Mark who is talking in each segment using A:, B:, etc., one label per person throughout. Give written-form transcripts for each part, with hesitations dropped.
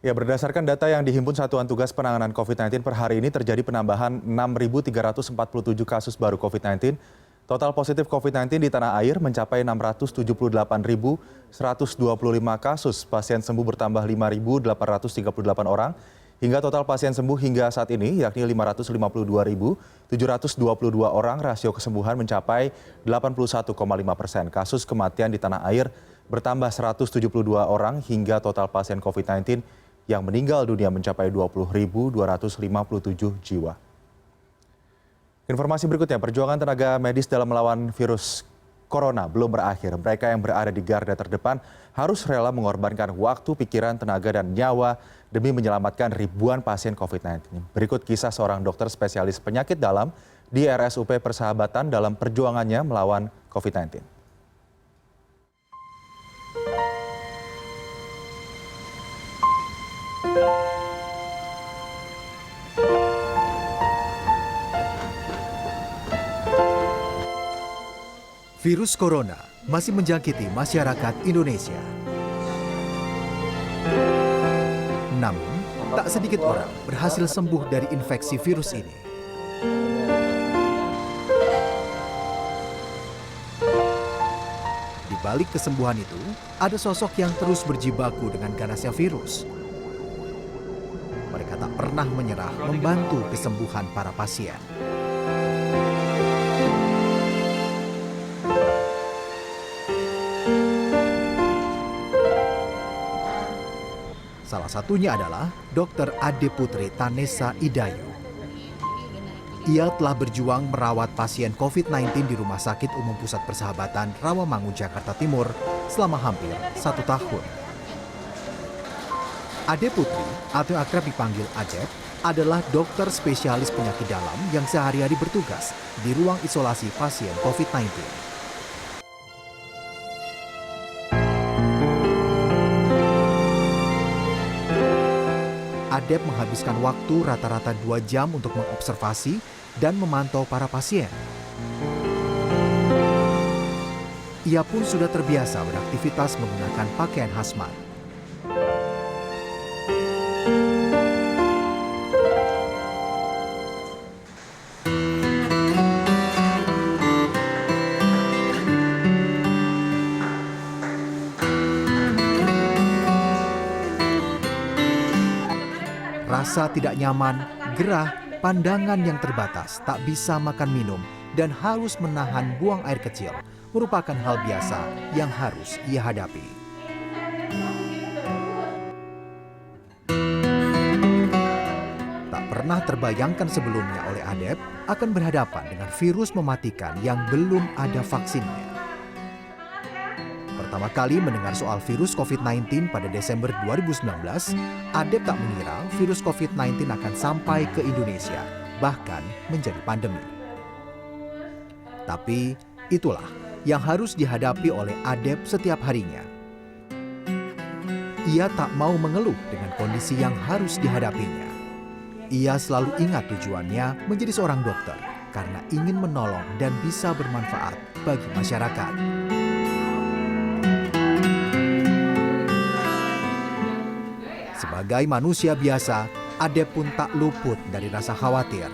A: Ya, berdasarkan data yang dihimpun Satuan Tugas Penanganan COVID-19 per hari ini terjadi penambahan 6.347 kasus baru COVID-19. Total positif COVID-19 di tanah air mencapai 678.125 kasus. Pasien sembuh bertambah 5.838 orang. Hingga total pasien sembuh hingga saat ini yakni 552.722 orang. Rasio kesembuhan mencapai 81,5%. Kasus kematian di tanah air bertambah 172 orang hingga total pasien COVID-19 yang meninggal dunia mencapai 20.257 jiwa. Informasi berikutnya, perjuangan tenaga medis dalam melawan virus corona belum berakhir. Mereka yang berada di garda terdepan harus rela mengorbankan waktu, pikiran, tenaga, dan nyawa demi menyelamatkan ribuan pasien COVID-19. Berikut kisah seorang dokter spesialis penyakit dalam di RSUP Persahabatan dalam perjuangannya melawan COVID-19.
B: Virus corona masih menjangkiti masyarakat Indonesia. Namun, tak sedikit orang berhasil sembuh dari infeksi virus ini. Di balik kesembuhan itu, ada sosok yang terus berjibaku dengan ganasnya virus. Mereka tak pernah menyerah membantu kesembuhan para pasien. Salah satunya adalah Dr. Ade Putri Tanesa Idayu. Ia telah berjuang merawat pasien COVID-19 di Rumah Sakit Umum Pusat Persahabatan Rawamangun, Jakarta Timur selama hampir 1 tahun. Ade Putri, atau akrab dipanggil Adep, adalah dokter spesialis penyakit dalam yang sehari-hari bertugas di ruang isolasi pasien COVID-19. Adep menghabiskan waktu rata-rata 2 jam untuk mengobservasi dan memantau para pasien. Ia pun sudah terbiasa beraktivitas menggunakan pakaian hazmat. Rasa tidak nyaman, gerah, pandangan yang terbatas, tak bisa makan minum, dan harus menahan buang air kecil merupakan hal biasa yang harus ia hadapi. Tak pernah terbayangkan sebelumnya oleh Adep akan berhadapan dengan virus mematikan yang belum ada vaksinnya. Pertama kali mendengar soal virus COVID-19 pada Desember 2019, Adep tak mengira virus COVID-19 akan sampai ke Indonesia, bahkan menjadi pandemi. Tapi itulah yang harus dihadapi oleh Adep setiap harinya. Ia tak mau mengeluh dengan kondisi yang harus dihadapinya. Ia selalu ingat tujuannya menjadi seorang dokter karena ingin menolong dan bisa bermanfaat bagi masyarakat. Sebagai manusia biasa, Adep pun tak luput dari rasa khawatir.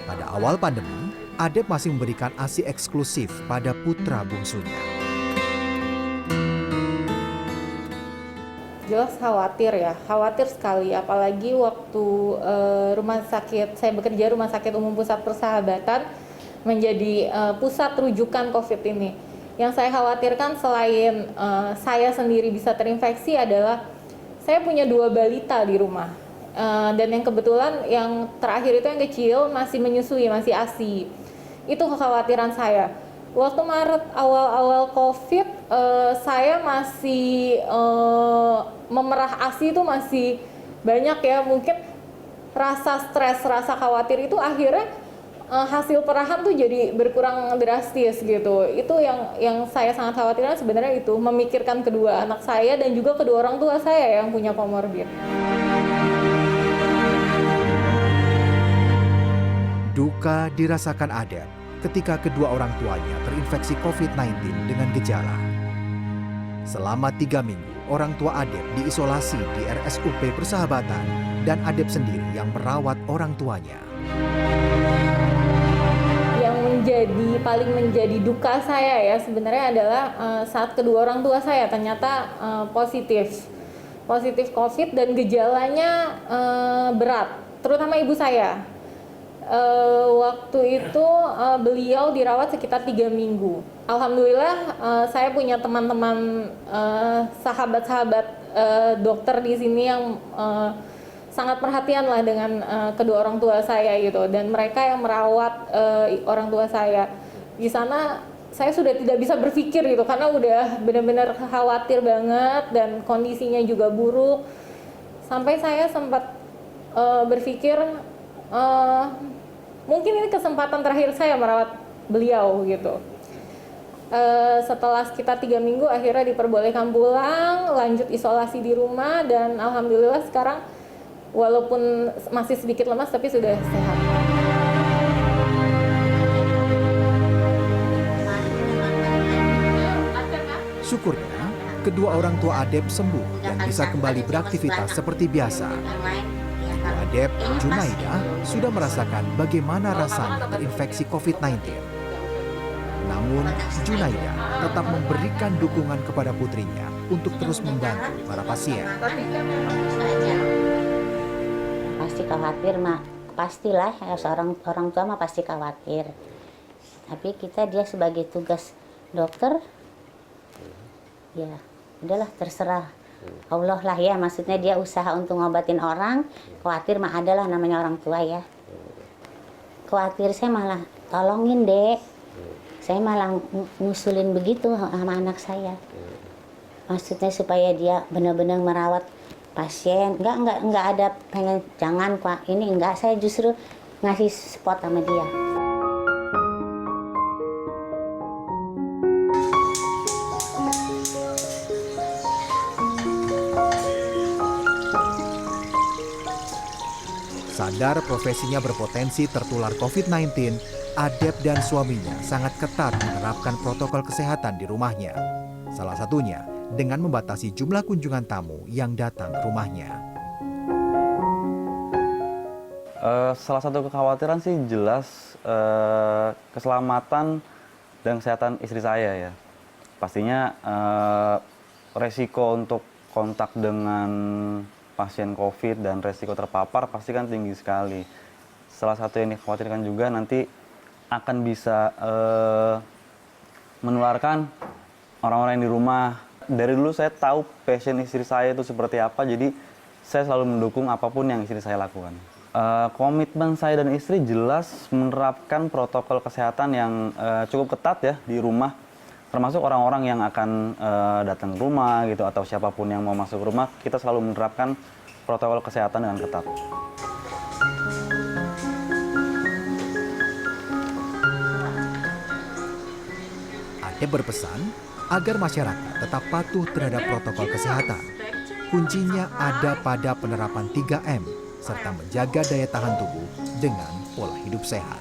B: Pada awal pandemi, Adep masih memberikan ASI eksklusif pada putra bungsunya.
C: Jelas khawatir ya, khawatir sekali. Apalagi waktu saya bekerja Rumah Sakit Umum Pusat Persahabatan menjadi pusat rujukan COVID ini. Yang saya khawatirkan selain saya sendiri bisa terinfeksi adalah saya punya 2 balita di rumah, dan yang kebetulan yang terakhir itu yang kecil masih menyusui, masih ASI. Itu kekhawatiran saya. Waktu Maret awal-awal COVID, saya masih memerah ASI itu masih banyak ya. Mungkin rasa stres, rasa khawatir itu akhirnya hasil perahan tuh jadi berkurang drastis gitu. Itu yang saya sangat khawatirkan sebenarnya, itu memikirkan kedua anak saya dan juga kedua orang tua saya yang punya komorbid.
B: Duka dirasakan Adep ketika kedua orang tuanya terinfeksi COVID-19 dengan gejala. Selama 3 minggu, orang tua Adep diisolasi di RSUP Persahabatan dan Adep sendiri yang merawat orang tuanya.
C: Yang paling menjadi duka saya ya sebenarnya adalah saat kedua orang tua saya ternyata positif COVID dan gejalanya berat, terutama ibu saya. Waktu itu beliau dirawat sekitar 3 minggu. Alhamdulillah saya punya teman-teman sahabat-sahabat dokter di sini yang sangat perhatian lah dengan kedua orang tua saya gitu, dan mereka yang merawat orang tua saya. Di sana saya sudah tidak bisa berpikir gitu karena udah benar-benar khawatir banget dan kondisinya juga buruk. Sampai saya sempat berpikir mungkin ini kesempatan terakhir saya merawat beliau gitu. Setelah sekitar 3 minggu akhirnya diperbolehkan pulang, lanjut isolasi di rumah, dan alhamdulillah sekarang walaupun masih sedikit lemas tapi sudah sehat.
B: Syukurnya, kedua orang tua Adep sembuh dan bisa kembali beraktivitas seperti biasa. Ibu Adep, Junaida, sudah merasakan bagaimana rasanya terinfeksi COVID-19. Namun, Junaida tetap memberikan dukungan kepada putrinya untuk terus membantu para pasien.
D: Pasti khawatir, Mak. Pastilah, seorang orang tua mah pasti khawatir. Tapi dia sebagai tugas dokter, ya udahlah terserah Allah lah ya. Maksudnya dia usaha untuk ngobatin orang, khawatir mah adalah namanya orang tua ya. Khawatir saya malah tolongin dek. Saya malah ngusulin begitu sama anak saya. Maksudnya supaya dia benar-benar merawat pasien. Enggak ada pengen jangan Pak. Ini enggak, saya justru ngasih support sama dia.
B: Sadar profesinya berpotensi tertular COVID-19, Adep dan suaminya sangat ketat menerapkan protokol kesehatan di rumahnya. Salah satunya dengan membatasi jumlah kunjungan tamu yang datang ke rumahnya.
E: Salah satu kekhawatiran sih jelas keselamatan dan kesehatan istri saya ya. Pastinya resiko untuk kontak dengan pasien COVID dan resiko terpapar pasti kan tinggi sekali. Salah satu yang dikhawatirkan juga nanti akan bisa menularkan orang-orang yang di rumah. Dari dulu saya tahu passion istri saya itu seperti apa, jadi saya selalu mendukung apapun yang istri saya lakukan. Komitmen saya dan istri jelas menerapkan protokol kesehatan yang cukup ketat ya di rumah, termasuk orang-orang yang akan datang ke rumah gitu atau siapapun yang mau masuk rumah, kita selalu menerapkan protokol kesehatan dengan ketat.
B: Adep berpesan agar masyarakat tetap patuh terhadap protokol kesehatan. Kuncinya ada pada penerapan 3M serta menjaga daya tahan tubuh dengan pola hidup sehat.